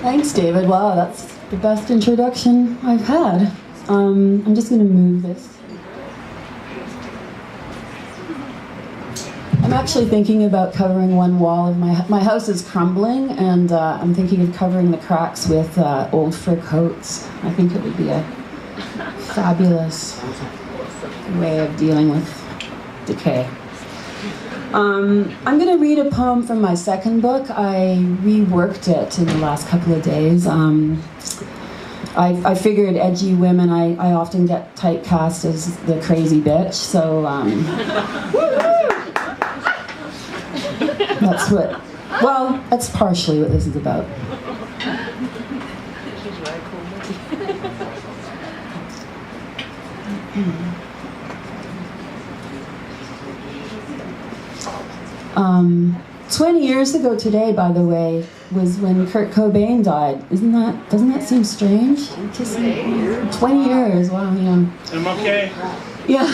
Thanks, David. Wow, that's the best introduction I've had. I'm just going to move this. I'm actually thinking about covering one wall of my house is crumbling, and I'm thinking of covering the cracks with old fur coats. I think it would be a fabulous way of dealing with decay. I'm going to read a poem from my second book. I reworked it in the last couple of days. I figured edgy women, I often get typecast as the crazy bitch, so that's partially what this is about. Um, 20 years ago today, by the way, was when Kurt Cobain died. Doesn't that seem strange? 20 years, wow, yeah. I'm okay. Yeah.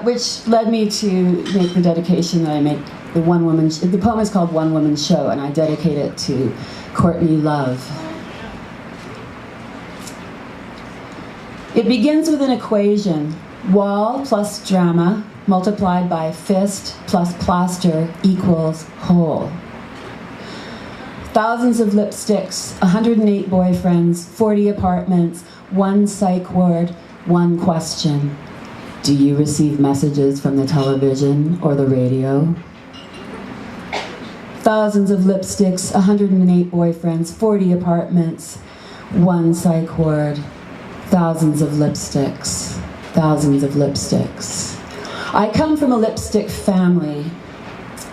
Which led me to make the dedication that I make. The poem is called One Woman Show, and I dedicate it to Courtney Love. It begins with an equation. Wall plus drama multiplied by fist plus plaster equals whole. Thousands of lipsticks, 108 boyfriends, 40 apartments, 1 psych ward, 1 question. Do you receive messages from the television or the radio? Thousands of lipsticks, 108 boyfriends, 40 apartments, 1 psych ward, thousands of lipsticks, thousands of lipsticks. I come from a lipstick family.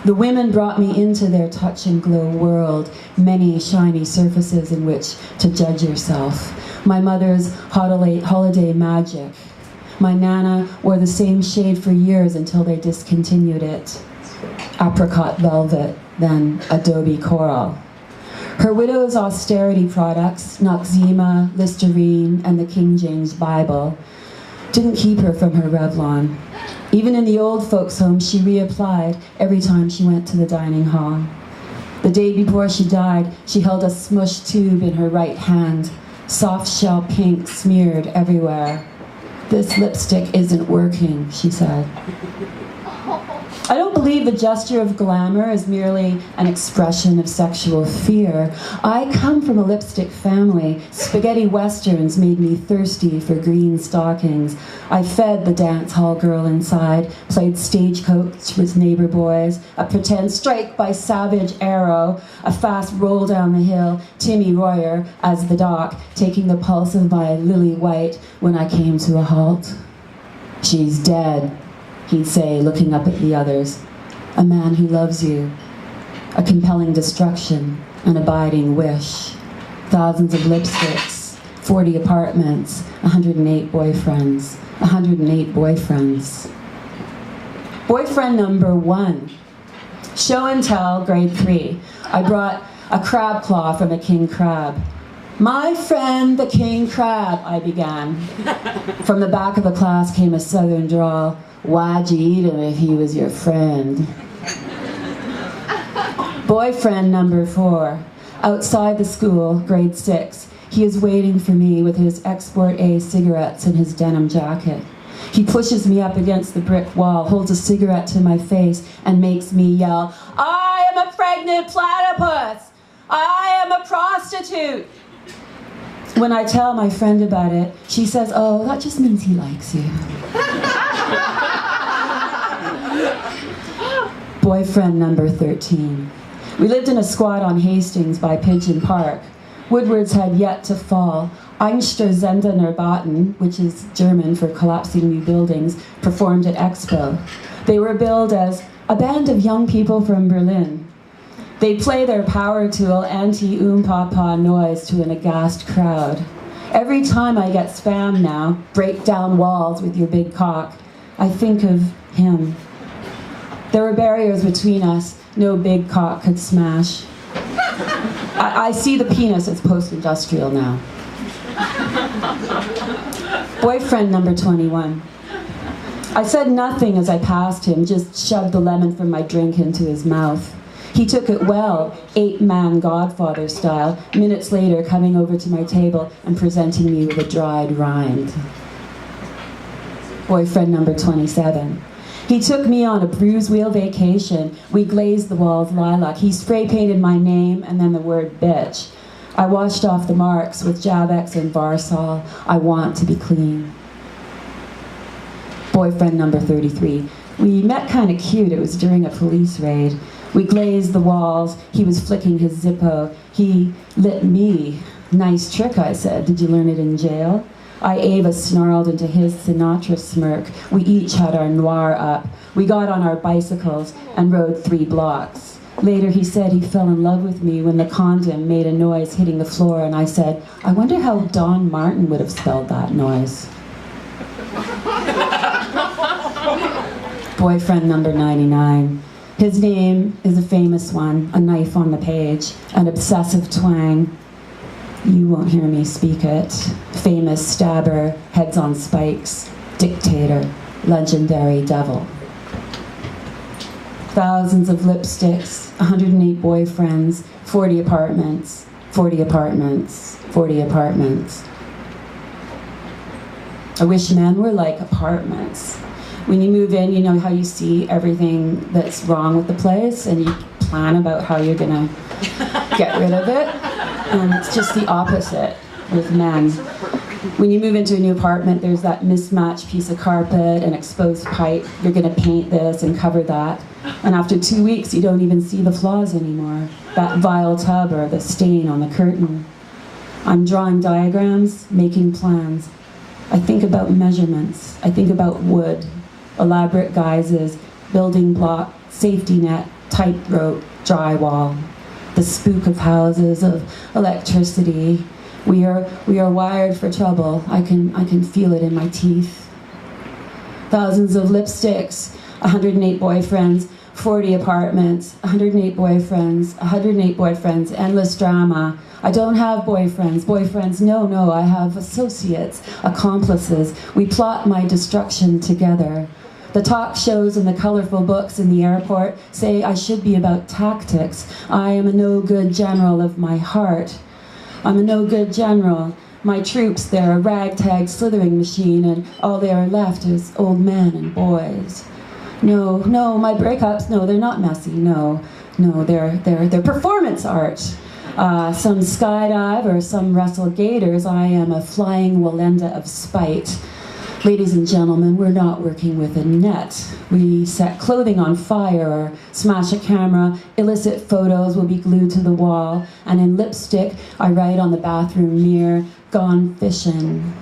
The women brought me into their touch and glow world, many shiny surfaces in which to judge yourself. My mother's holiday magic. My nana wore the same shade for years until they discontinued it. Apricot velvet, then adobe coral. Her widow's austerity products, Noxzema, Listerine, and the King James Bible, didn't keep her from her Revlon. Even in the old folks' home, she reapplied every time she went to the dining hall. The day before she died, she held a smush tube in her right hand, soft shell pink smeared everywhere. This lipstick isn't working, she said. I don't believe the gesture of glamour is merely an expression of sexual fear. I come from a lipstick family. Spaghetti westerns made me thirsty for green stockings. I fed the dance hall girl inside, played stagecoach with neighbor boys, a pretend strike by Savage Arrow, a fast roll down the hill, Timmy Royer as the doc, taking the pulse of my lily white when I came to a halt. She's dead, he'd say, looking up at the others. A man who loves you. A compelling destruction, an abiding wish. Thousands of lipsticks, 40 apartments, 108 boyfriends. 108 boyfriends. Boyfriend number 1. Show and tell, grade 3. I brought a crab claw from a king crab. My friend, the king crab, I began. From the back of the class came a southern drawl. Why'd you eat him if he was your friend? Boyfriend number 4. Outside the school, grade 6. He is waiting for me with his Export A cigarettes and his denim jacket. He pushes me up against the brick wall, holds a cigarette to my face, and makes me yell, I am a pregnant platypus! I am a prostitute! When I tell my friend about it, she says, oh, that just means he likes you. Boyfriend number 13. We lived in a squat on Hastings by Pigeon Park. Woodwards had yet to fall. Einstürzende Neubauten, which is German for collapsing new buildings, performed at Expo. They were billed as a band of young people from Berlin. They play their power tool anti-papa noise to an aghast crowd. Every time I get spammed now, break down walls with your big cock, I think of him. There were barriers between us no big cock could smash. I see the penis as post-industrial now. Boyfriend number 21. I said nothing as I passed him, just shoved the lemon from my drink into his mouth. He took it well, 8-man Godfather style, minutes later coming over to my table and presenting me with a dried rind. Boyfriend number 27. He took me on a bruise wheel vacation. We glazed the walls lilac. He spray painted my name and then the word bitch. I washed off the marks with Javex and Varsol. I want to be clean. Boyfriend number 33. We met kind of cute. It was during a police raid. We glazed the walls. He was flicking his Zippo. He lit me. Nice trick, I said. Did you learn it in jail? Ava snarled into his Sinatra smirk. We each had our noir up. We got on our bicycles and rode 3 blocks. Later he said he fell in love with me when the condom made a noise hitting the floor, and I said, I wonder how Don Martin would have spelled that noise. Boyfriend number 99. His name is a famous one, a knife on the page, an obsessive twang. You won't hear me speak it. Famous stabber, heads on spikes, dictator, legendary devil. Thousands of lipsticks, 108 boyfriends, 40 apartments, 40 apartments, 40 apartments. I wish men were like apartments. When you move in, you know how you see everything that's wrong with the place and you plan about how you're gonna get rid of it. And it's just the opposite with men. When you move into a new apartment, there's that mismatched piece of carpet, an exposed pipe. You're gonna paint this and cover that. And after 2 weeks, you don't even see the flaws anymore. That vile tub or the stain on the curtain. I'm drawing diagrams, making plans. I think about measurements. I think about wood, elaborate guises, building block, safety net, tightrope, drywall. The spook of houses, of electricity. We are wired for trouble. I can feel it in my teeth. Thousands of lipsticks, 108 boyfriends, 40 apartments, 108 boyfriends, 108 boyfriends, endless drama. I don't have boyfriends, no, I have associates, accomplices. We plot my destruction together. The talk shows and the colorful books in the airport say I should be about tactics. I am a no-good general of my heart. I'm a no-good general. My troops, they're a ragtag slithering machine, and all they are left is old men and boys. No, my breakups, no, they're not messy, no, they're performance art. Some skydive or some wrestle gators. I am a flying Walenda of spite. Ladies and gentlemen, we're not working with a net. We set clothing on fire or smash a camera. Illicit photos will be glued to the wall. And in lipstick, I write on the bathroom mirror, gone fishing.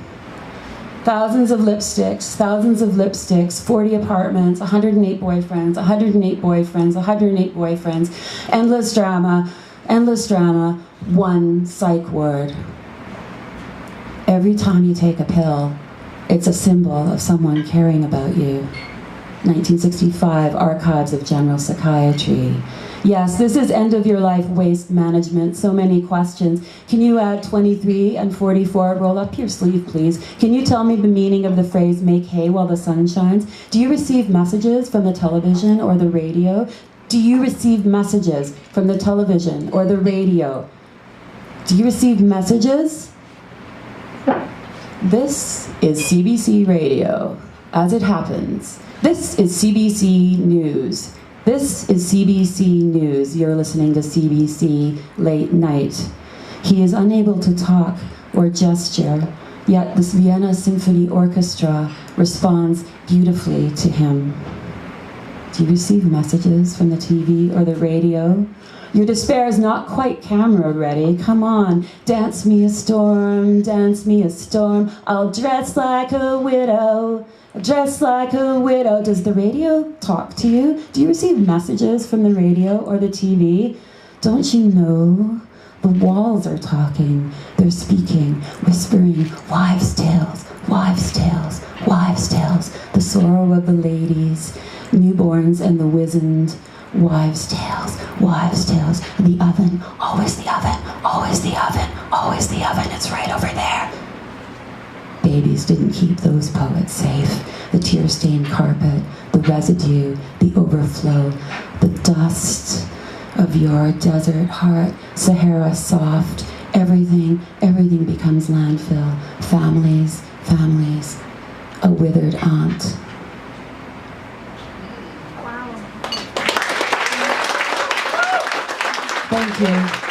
Thousands of lipsticks, 40 apartments, 108 boyfriends, 108 boyfriends, 108 boyfriends. Endless drama, one psych ward. Every time you take a pill, it's a symbol of someone caring about you. 1965, Archives of General Psychiatry. Yes, this is end-of-your-life waste management. So many questions. Can you add 23 and 44? Roll up your sleeve, please. Can you tell me the meaning of the phrase, make hay while the sun shines? Do you receive messages from the television or the radio? Do you receive messages from the television or the radio? Do you receive messages? This is CBC Radio, as it happens. This is CBC News. This is CBC News. You're listening to CBC Late Night. He is unable to talk or gesture, yet this Vienna Symphony Orchestra responds beautifully to him. Do you receive messages from the TV or the radio? Your despair is not quite camera ready. Come on, dance me a storm, dance me a storm. I'll dress like a widow, dress like a widow. Does the radio talk to you? Do you receive messages from the radio or the TV? Don't you know? The walls are talking, they're speaking, whispering, wives' tales, wives' tales, wives' tales. The sorrow of the ladies, newborns and the wizened. Wives' tales, the oven, always the oven, always the oven, always the oven, it's right over there. Babies didn't keep those poets safe. The tear-stained carpet, the residue, the overflow, the dust. of your desert heart, Sahara soft, everything becomes landfill, families, a withered aunt. Wow. Thank you.